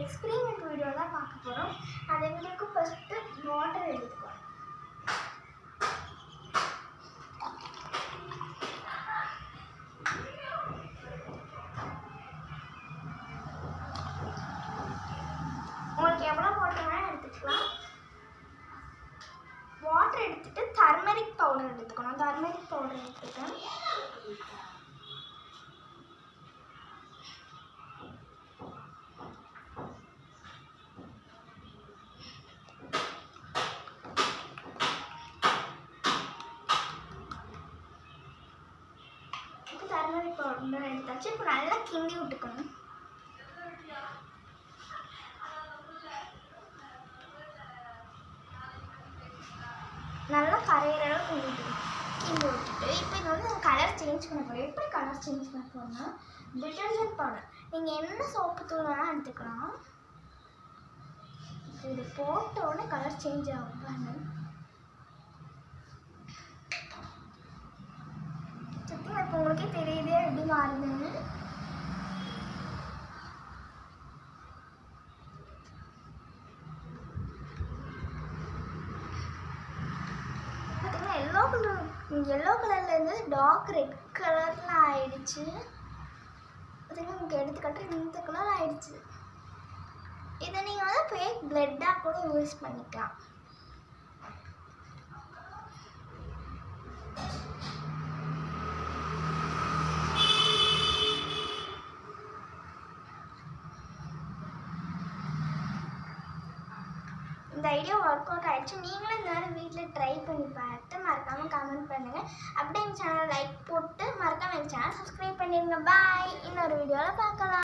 Experiment video தான் பார்க்க போகிறோம். அது எங்களுக்கு ஃபஸ்ட்டு வாட்டர் எடுத்துக்கணும். உங்களுக்கு எவ்வளோ வாட்டர் வேணால் எடுத்துக்கலாம். வாட்டர் எடுத்துகிட்டு டர்மரிக் பவுடர் எடுத்துக்கணும். டர்மரிக் பவுடர் எடுத்துக்கணும். டர்மரிக் பவுடர் எடுத்தாச்சு. இப்போ நல்லா கிண்டி விட்டுக்கணும். நல்லா கரையிற அளவு கிண்டி விட்டுட்டு இப்போ இது வந்து கலர் சேஞ்ச் பண்ண போகிறோம். எப்படி கலர் சேஞ்ச் பண்ண போகிறோம்னா டிட்டர்ஜென்ட் பவுடர். நீங்கள் என்ன சோப்பு தூள் வேணால் எடுத்துக்கலாம். இது போட்ட உடனே கலர் சேஞ்ச் ஆகும். பாருங்க, இப்போ உங்களுக்கே தெரியுதே எப்படி மாறுதுன்னு. எல்லோ கலர்லேருந்து டார்க் ரெட் கலரில் ஆயிடுச்சு. பார்த்தீங்கன்னா உங்களுக்கு எடுத்துக்காட்டு இந்த கலர் ஆயிடுச்சு. இதை நீங்கள் வந்து ஃபேக் பிளட்டாக கூட யூஸ் பண்ணிக்கலாம். இந்த ஐடியா ஒர்க் அவுட் ஆகிடுச்சு. நீங்களும் இந்த மாதிரி வீட்டில் ட்ரை பண்ணி பார்த்து மறக்காமல் கமெண்ட் பண்ணுங்கள். அப்படியே எங்கள் சேனல் லைக் போட்டு மறக்காமல் எங்கள் சேனல் சப்ஸ்கிரைப் பண்ணிடுங்க. பாய். இன்னொரு வீடியோவில் பார்க்கலாம்.